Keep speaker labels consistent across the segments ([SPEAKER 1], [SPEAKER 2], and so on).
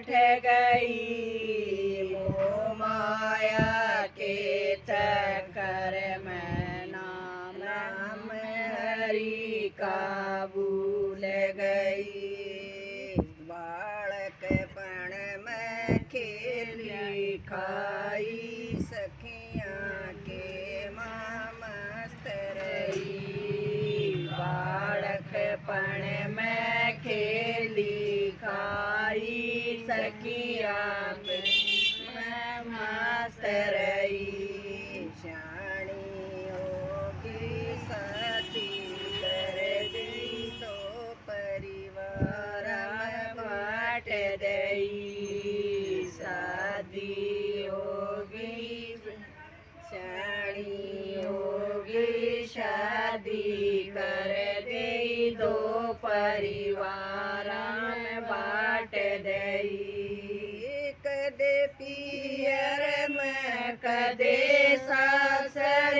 [SPEAKER 1] बैठ गई। मोह माया के चक्कर में नाम हरि का भूल गई। बालकपन में खेली खाई सखियाँ के माँ मस्त रही। बालकपन में खेली खाई सखियाँ के माँ मस्त रही। शानी होगी सती कर दी तो परिवार में बाँट दई। शादी होगी शानी होगी शादी कर दई दो परिवार में बाँट दई। कदे पियर में कदे सासर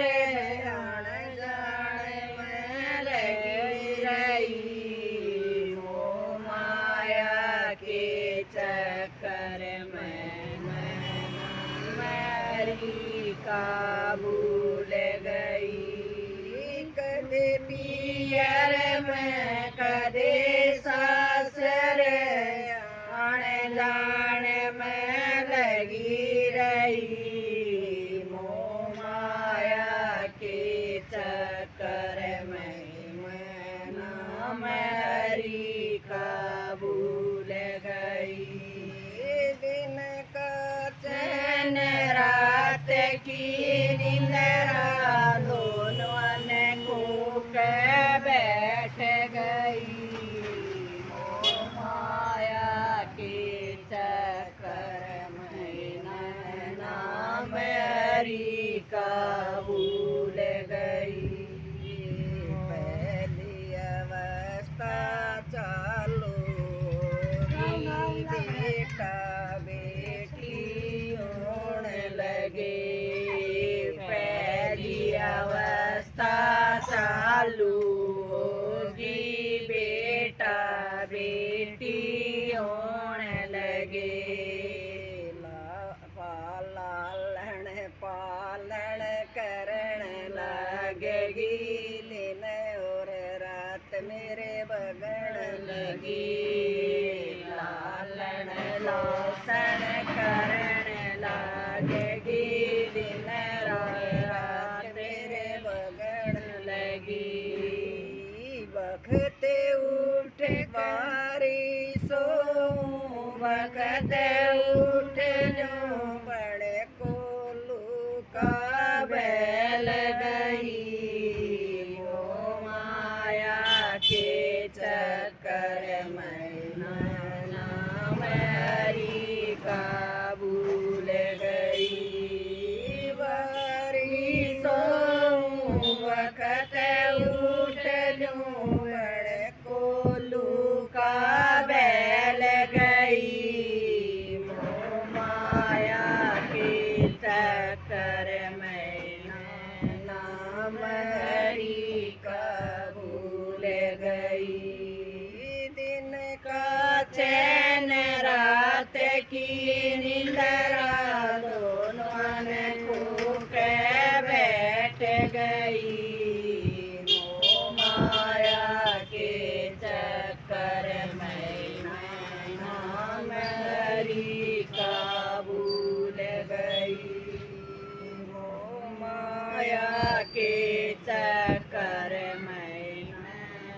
[SPEAKER 1] आण जाण में लगी रही। मोह माया के चक्कर में हरि का भूल गई। कदे पियर में कदे सासर आण जाण में लगी रही। मोह माया के चक्कर में नाम हरि का भूल गई। दिन का चैन रात की निंद्रा दोनों ने कूक बैठ गई। मोह माया के चक्कर में नाम हरि का भूल गई। पहली अवस्था चालू बेटा बेटी होने लगे। पहली अवस्था चालू होगी बेटा बेटी होने लगे। लालन पालन करण लगेगी दिन और रात मेरे बगड़ लगी। लालन लोसन करण लगेगी दिन रात मेरे बगड़ लगी। बखते उठ बारी सो बखते उठ जो बड़े कोलू का बैल गई। मोह माया के चक्कर में नाम हरि का भूल गई। बारी सो वक्त उठ लूं बड़े कोलू का बैल गई। मोह माया के चक्कर में नाम हरि का भूल गई। दिन का चैन रात की निंद्रा दोनों ने कूक बैठ गई। मोह माया के चक्कर में नाम हरि का भूल गई। मोह माया के चक्कर में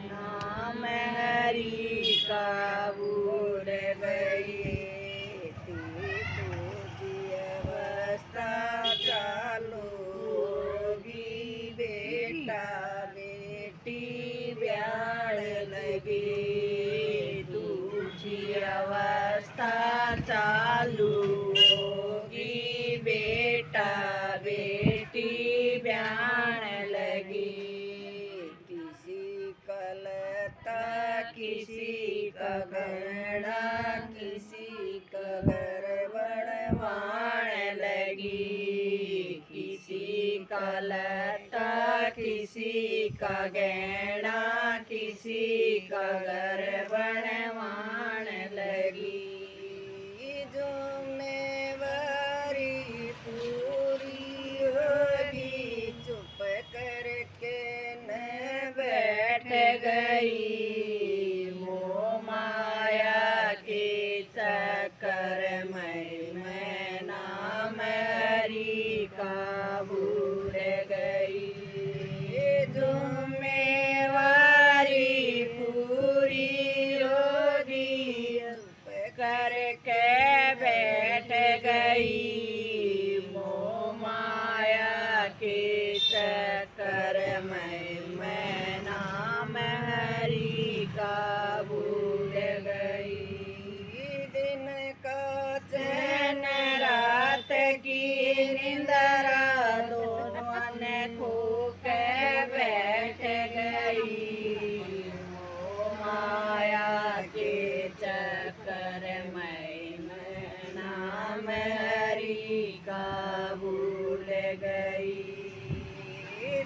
[SPEAKER 1] नाम हरि का भूल गई। दूजी अवस्था चालू होगी बेटा बेटी ब्याह लगे। दूजी अवस्था चालू होगी बेटा बेटी ब्याह लगी। किसी का लता किसी का गहना किसी का घर बनवाण लगी। किसी का लता किसी का गहना किसी का घर बनवाण लगी। जुम्मेवारी पूरी होगी, चुप करके न बैठ गई। मोह माया के चक्कर मैं नाम हरि का भूल गई। जुम्मेवारी पूरी होगी, चुप करके बैठ गई। मोह माया के चक्कर मैं नाम हरि का भूल गई। दिन का चैन रात की निंदरा, दोनों ने खो के बैठ गई। मोह माया के चक्कर मैं नाम हरि का भूल गई।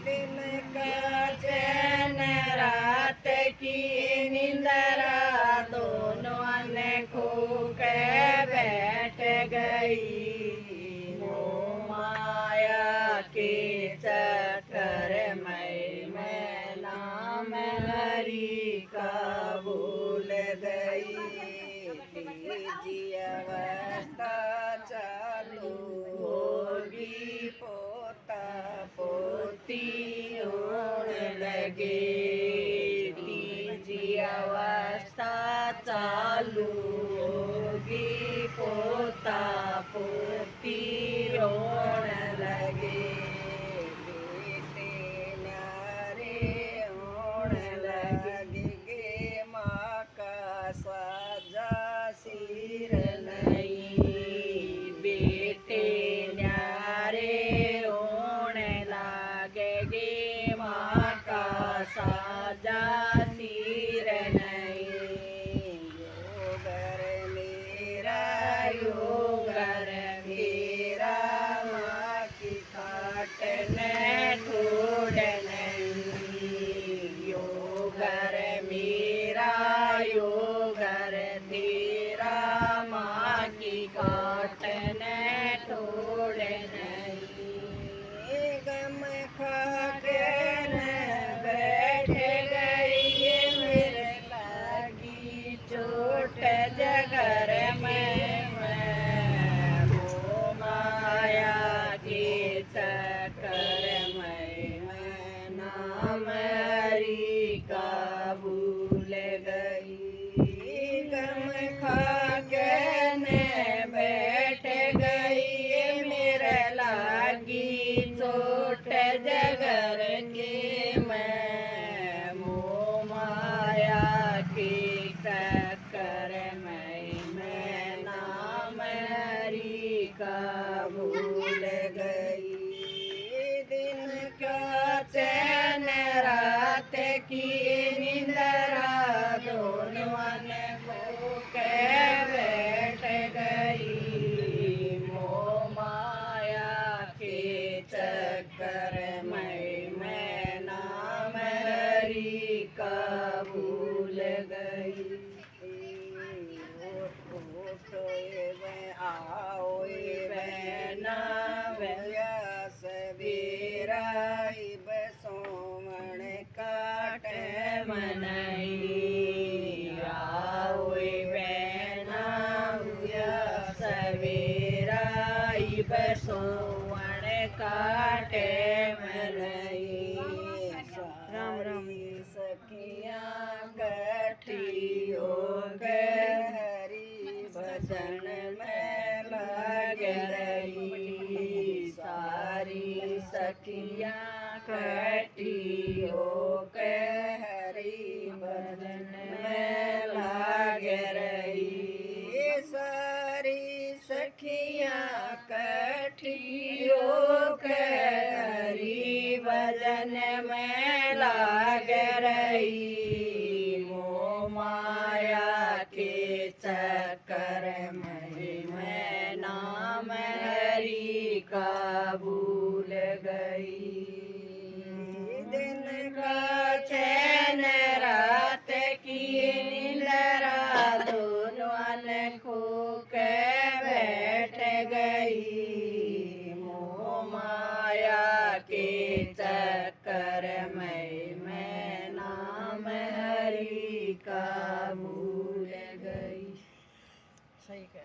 [SPEAKER 1] दिन का चैन रात की निंदरा, दोनों ने खो के बैठ गई। मोह माया के चक्कर मैं नाम हरि का भूल गई। तीजी अवस्था चालू होगी, पोता पोती होने लगे। तीजी अवस्था चालू होगी, पोता पोती होने लगे। बेटे न्यारे होने लगेंगे, माँ का साजा सिर नहीं। बेटे न्यारे होने लगेंगे, माँ का साजा सिर नहीं। योगर मेरा योगर मेरा, माँ की खाट ने छोड़ नहीं। योगर मेरा योगर तेरा, माँ की खाट ने छोड़ नहीं। गम खा के न बैठ गई, मेरे लागी चोट जगर में। मोह माया के चक्कर मैं नाम हरि का भूल गई। गम खा के न बैठ गई, मेरे लागी चोट जगर के मैं। मोह माया के चक्कर मैं नाम हरि का भूल गई। दिन का चैन रात की निंदरा, दोनों ने खो के बैठ गई। मोह माया के चक्कर मैं नाम हरि का भूल गई। आओ बहना व्यास बेरा, सोमण काट मनाई। आओ बहना व्यास बेरा, सोमण काट मनाई। राम राम सखियाँ कठी हो गए, हरि भजन में लग रही। सारी सखियाँ कठी हो के हरि भजन में लग रही। सारी सखियाँ कठी हो के हरि भजन में लग रही। मोह माया के चक्कर मैं नाम हरि का भूल गई। दिन का चैन रात की निंदरा, दोनों ने खो के के चक्कर में मैं नाम हरि का भूल गई। सही कह